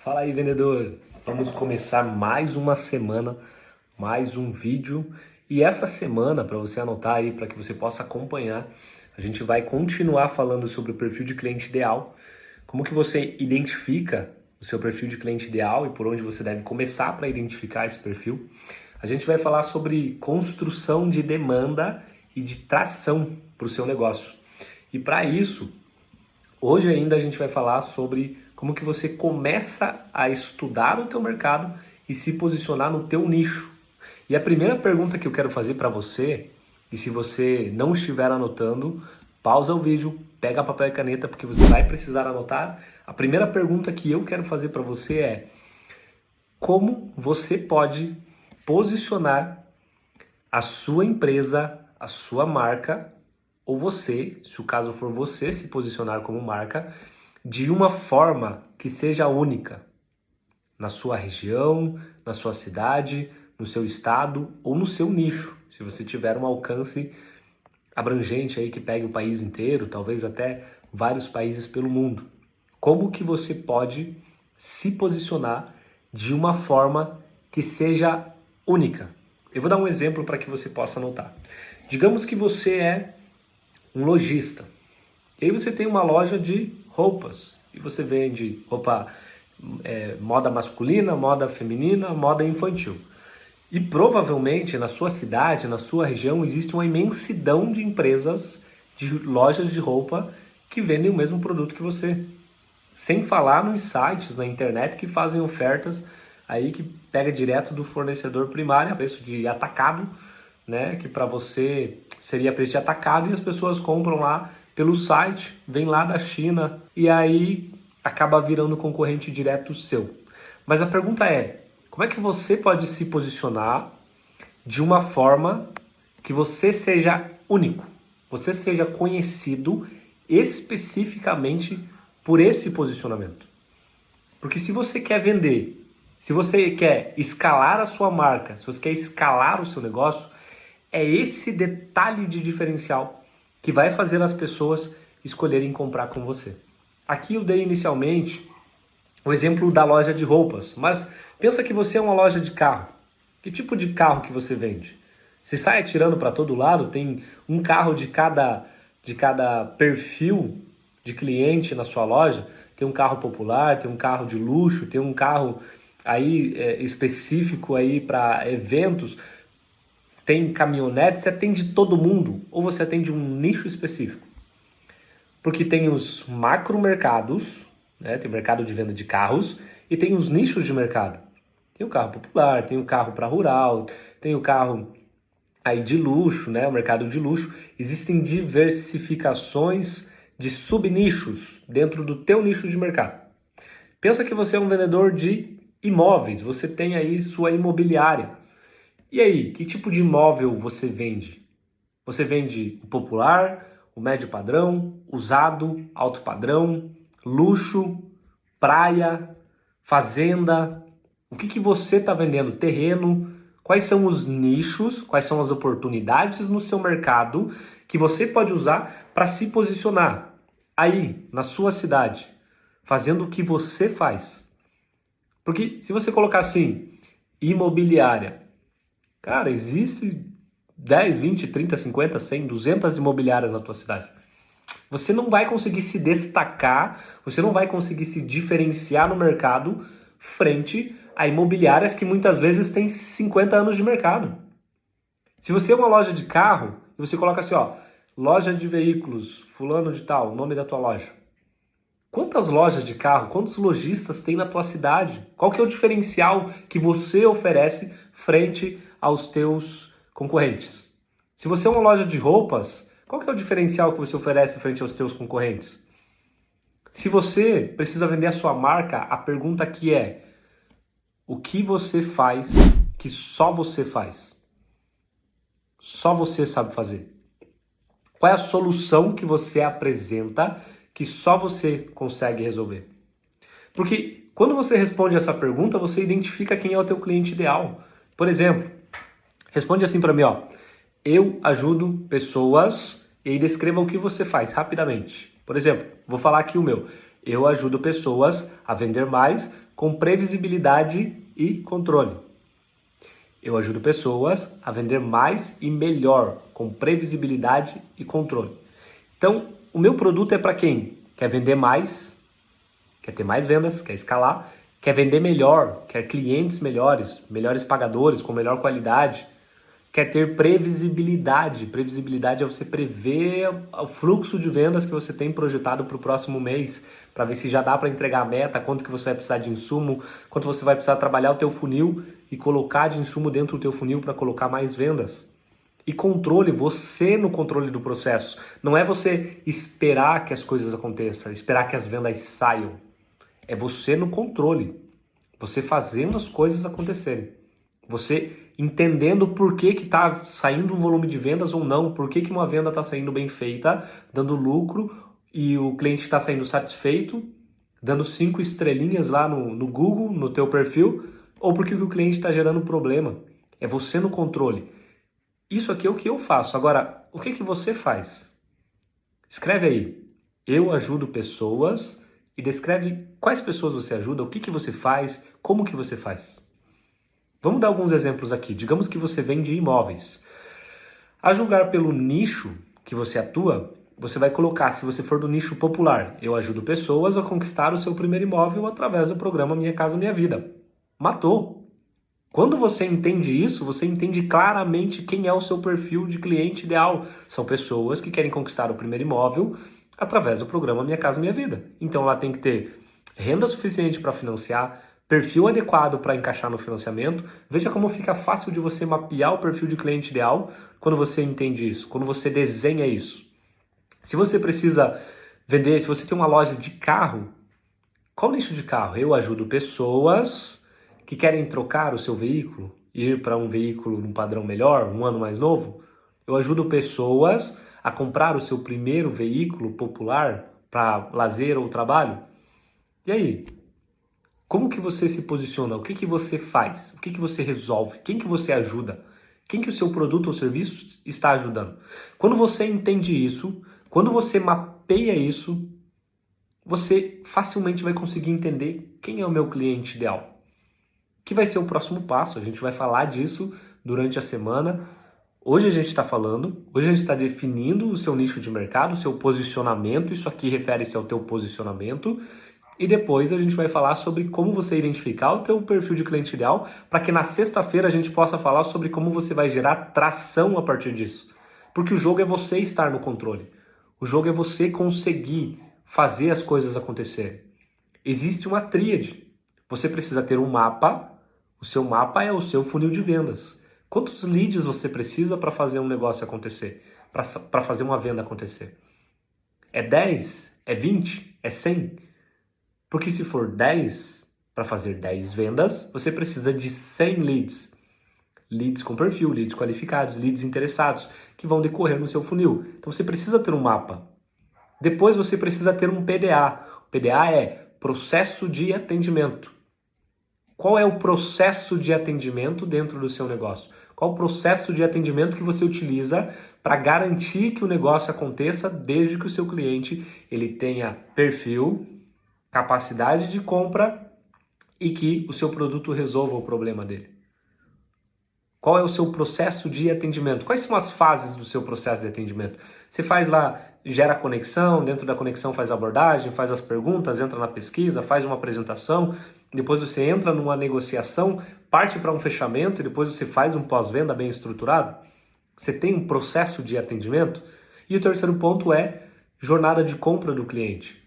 Fala aí, vendedor! Vamos começar mais uma semana, mais um vídeo. E essa semana, para você anotar aí, para que você possa acompanhar, a gente vai continuar falando sobre o perfil de cliente ideal, como que você identifica o seu perfil de cliente ideal e por onde você deve começar para identificar esse perfil. A gente vai falar sobre construção de demanda e de tração para o seu negócio. E para isso, hoje ainda a gente vai falar sobre como que você começa a estudar o teu mercado e se posicionar no teu nicho. E a primeira pergunta que eu quero fazer para você, e se você não estiver anotando, pausa o vídeo, pega papel e caneta, porque você vai precisar anotar. A primeira pergunta que eu quero fazer para você é: como você pode posicionar a sua empresa, a sua marca, ou você, se o caso for você se posicionar como marca, de uma forma que seja única na sua região, na sua cidade, no seu estado ou no seu nicho. Se você tiver um alcance abrangente aí que pegue o país inteiro, talvez até vários países pelo mundo. Como que você pode se posicionar de uma forma que seja única? Eu vou dar um exemplo para que você possa anotar. Digamos que você é um lojista. E aí você tem uma loja de roupas e você vende roupa moda masculina, moda feminina, moda infantil. E provavelmente na sua cidade, na sua região, existe uma imensidão de empresas, de lojas de roupa que vendem o mesmo produto que você. Sem falar nos sites na internet que fazem ofertas aí que pega direto do fornecedor primário, a preço de atacado, né? Que para você seria preço de atacado e as pessoas compram lá pelo site, vem lá da China e aí acaba virando concorrente direto seu. Mas a pergunta é: como é que você pode se posicionar de uma forma que você seja único, você seja conhecido especificamente por esse posicionamento? Porque se você quer vender, se você quer escalar a sua marca, se você quer escalar o seu negócio, é esse detalhe de diferencial que vai fazer as pessoas escolherem comprar com você. Aqui eu dei inicialmente o exemplo da loja de roupas, mas pensa que você é uma loja de carro. Que tipo de carro que você vende? Você sai atirando para todo lado, tem um carro de cada perfil de cliente na sua loja. Tem um carro popular, tem um carro de luxo, tem um carro aí específico aí para eventos. Tem caminhonete, você atende todo mundo ou você atende um nicho específico? Porque tem os macromercados, né? Tem o mercado de venda de carros e tem os nichos de mercado. Tem o carro popular, tem o carro para rural, tem o carro aí de luxo, né? O mercado de luxo. Existem diversificações de subnichos dentro do teu nicho de mercado. Pensa que você é um vendedor de imóveis, você tem aí sua imobiliária. E aí, que tipo de imóvel você vende? Você vende o popular, o médio padrão, usado, alto padrão, luxo, praia, fazenda? O que você está vendendo? Terreno? Quais são os nichos, quais são as oportunidades no seu mercado que você pode usar para se posicionar aí, na sua cidade, fazendo o que você faz? Porque se você colocar assim, imobiliária, cara, existe 10, 20, 30, 50, 100, 200 imobiliárias na tua cidade. Você não vai conseguir se destacar, você não vai conseguir se diferenciar no mercado frente a imobiliárias que muitas vezes têm 50 anos de mercado. Se você é uma loja de carro, e você coloca assim, ó, loja de veículos, fulano de tal, o nome da tua loja. Quantas lojas de carro, quantos lojistas tem na tua cidade? Qual que é o diferencial que você oferece frente aos teus concorrentes? Se você é uma loja de roupas, qual que é o diferencial que você oferece frente aos teus concorrentes? Se você precisa vender a sua marca, a pergunta aqui é: o que você faz que só você faz? Só você sabe fazer. Qual é a solução que você apresenta que só você consegue resolver? Porque quando você responde essa pergunta, você identifica quem é o teu cliente ideal. Por exemplo, responde assim para mim, ó: eu ajudo pessoas, e aí descreva o que você faz rapidamente. Por exemplo, vou falar aqui o meu: eu ajudo pessoas a vender mais com previsibilidade e controle. Eu ajudo pessoas a vender mais e melhor, com previsibilidade e controle. Então, o meu produto é para quem quer vender mais, quer ter mais vendas, quer escalar, quer vender melhor, quer clientes melhores, melhores pagadores, com melhor qualidade, quer ter previsibilidade. Previsibilidade é você prever o fluxo de vendas que você tem projetado para o próximo mês, para ver se já dá para entregar a meta, quanto que você vai precisar de insumo, quanto você vai precisar trabalhar o teu funil e colocar de insumo dentro do teu funil para colocar mais vendas. E controle, você no controle do processo. Não é você esperar que as coisas aconteçam, esperar que as vendas saiam. É você no controle, você fazendo as coisas acontecerem. Você entendendo por que está saindo um volume de vendas ou não, por que uma venda está saindo bem feita, dando lucro e o cliente está saindo satisfeito, dando 5 estrelinhas lá no Google, no teu perfil, ou porque o cliente está gerando problema. É você no controle. Isso aqui é o que eu faço. Agora, o que você faz? Escreve aí. Eu ajudo pessoas e descreve quais pessoas você ajuda, o que você faz, como que você faz. Vamos dar alguns exemplos aqui. Digamos que você vende imóveis. A julgar pelo nicho que você atua, você vai colocar, se você for do nicho popular, eu ajudo pessoas a conquistar o seu primeiro imóvel através do programa Minha Casa Minha Vida. Matou! Quando você entende isso, você entende claramente quem é o seu perfil de cliente ideal. São pessoas que querem conquistar o primeiro imóvel através do programa Minha Casa Minha Vida. Então ela tem que ter renda suficiente para financiar, perfil adequado para encaixar no financiamento. Veja como fica fácil de você mapear o perfil de cliente ideal quando você entende isso, quando você desenha isso. Se você precisa vender, se você tem uma loja de carro, qual nicho de carro? Eu ajudo pessoas que querem trocar o seu veículo, ir para um veículo num padrão melhor, um ano mais novo. Eu ajudo pessoas a comprar o seu primeiro veículo popular para lazer ou trabalho. E aí? Como que você se posiciona? O que você faz? O que você resolve? Quem que você ajuda? Quem que o seu produto ou serviço está ajudando? Quando você entende isso, quando você mapeia isso, você facilmente vai conseguir entender quem é o meu cliente ideal. Que vai ser o próximo passo. A gente vai falar disso durante a semana. Hoje a gente está falando, hoje a gente está definindo o seu nicho de mercado, o seu posicionamento. Isso aqui refere-se ao teu posicionamento. E depois a gente vai falar sobre como você identificar o teu perfil de cliente ideal, para que na sexta-feira a gente possa falar sobre como você vai gerar tração a partir disso. Porque o jogo é você estar no controle. O jogo é você conseguir fazer as coisas acontecerem. Existe uma tríade. Você precisa ter um mapa. O seu mapa é o seu funil de vendas. Quantos leads você precisa para fazer um negócio acontecer? Para fazer uma venda acontecer? É 10? É 20? É 100? Porque se for 10, para fazer 10 vendas, você precisa de 100 leads. Leads com perfil, leads qualificados, leads interessados, que vão decorrer no seu funil. Então você precisa ter um mapa. Depois você precisa ter um PDA. O PDA é processo de atendimento. Qual é o processo de atendimento dentro do seu negócio? Qual o processo de atendimento que você utiliza para garantir que o negócio aconteça desde que o seu cliente ele tenha perfil, capacidade de compra e que o seu produto resolva o problema dele? Qual é o seu processo de atendimento? Quais são as fases do seu processo de atendimento? Você faz lá, gera conexão, dentro da conexão faz a abordagem, faz as perguntas, entra na pesquisa, faz uma apresentação, depois você entra numa negociação, parte para um fechamento e depois você faz um pós-venda bem estruturado? Você tem um processo de atendimento? E o terceiro ponto é jornada de compra do cliente.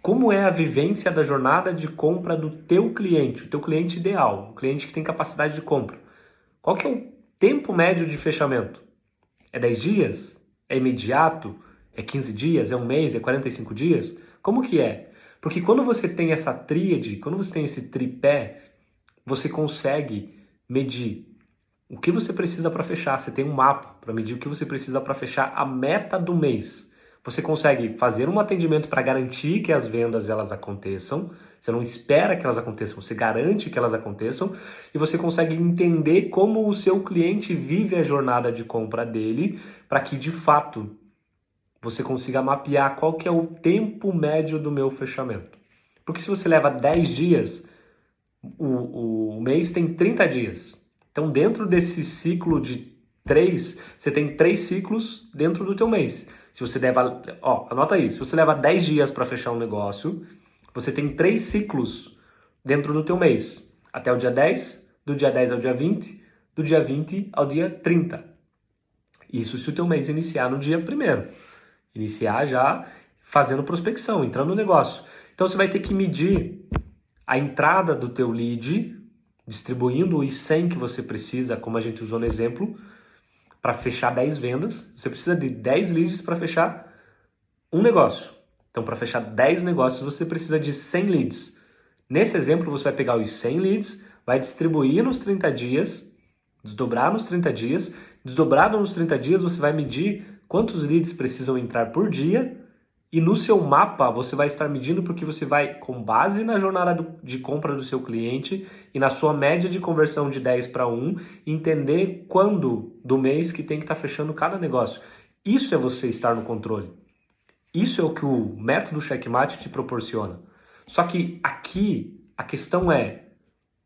Como é a vivência da jornada de compra do teu cliente, o teu cliente ideal, o cliente que tem capacidade de compra? Qual que é o tempo médio de fechamento? É 10 dias? É imediato? É 15 dias? É um mês? É 45 dias? Como que é? Porque quando você tem essa tríade, quando você tem esse tripé, você consegue medir o que você precisa para fechar. Você tem um mapa para medir o que você precisa para fechar a meta do mês. Você consegue fazer um atendimento para garantir que as vendas elas aconteçam. Você não espera que elas aconteçam, você garante que elas aconteçam. E você consegue entender como o seu cliente vive a jornada de compra dele, para que de fato você consiga mapear qual que é o tempo médio do meu fechamento. Porque se você leva 10 dias, o mês tem 30 dias. Então, dentro desse ciclo de 3, você tem 3 ciclos dentro do teu mês. Se você leva, anota aí, se você leva 10 dias para fechar um negócio, você tem 3 ciclos dentro do teu mês. Até o dia 10, do dia 10 ao dia 20, do dia 20 ao dia 30. Isso se o teu mês iniciar no dia 1º. Iniciar já fazendo prospecção, entrando no negócio. Então, você vai ter que medir a entrada do teu lead, distribuindo os 100 que você precisa, como a gente usou no exemplo, para fechar 10 vendas. Você precisa de 10 leads para fechar um negócio. Então, para fechar 10 negócios, você precisa de 100 leads. Nesse exemplo, você vai pegar os 100 leads, vai distribuir nos 30 dias, desdobrar nos 30 dias. Desdobrado nos 30 dias, você vai medir quantos leads precisam entrar por dia. E no seu mapa, você vai estar medindo porque você vai, com base na jornada de compra do seu cliente e na sua média de conversão de 10 para 1, entender quando do mês que tem que estar fechando cada negócio. Isso é você estar no controle. Isso é o que o método Checkmate te proporciona. Só que aqui a questão é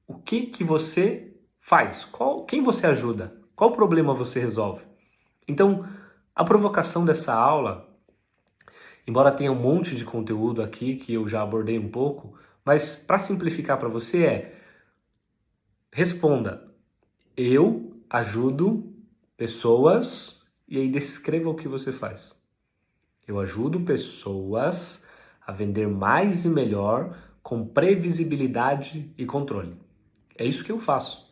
o que você faz? Quem você ajuda? Qual problema você resolve? Então, a provocação dessa aula, embora tenha um monte de conteúdo aqui que eu já abordei um pouco, mas para simplificar para você responda: eu ajudo pessoas, e aí descreva o que você faz. Eu ajudo pessoas a vender mais e melhor com previsibilidade e controle. É isso que eu faço.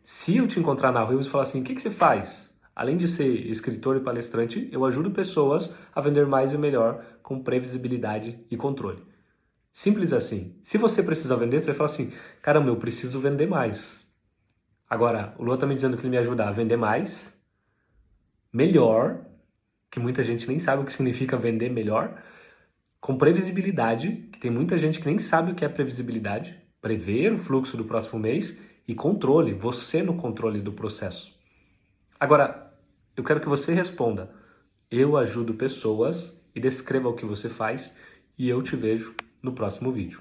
Se eu te encontrar na rua e você falar assim, o que você faz? Além de ser escritor e palestrante, eu ajudo pessoas a vender mais e melhor com previsibilidade e controle. Simples assim. Se você precisa vender, você vai falar assim, caramba, eu preciso vender mais. Agora, o Luan está me dizendo que ele me ajuda a vender mais, melhor, que muita gente nem sabe o que significa vender melhor, com previsibilidade, que tem muita gente que nem sabe o que é previsibilidade, prever o fluxo do próximo mês, e controle, você no controle do processo. Agora, eu quero que você responda: eu ajudo pessoas, e descreva o que você faz, e eu te vejo no próximo vídeo.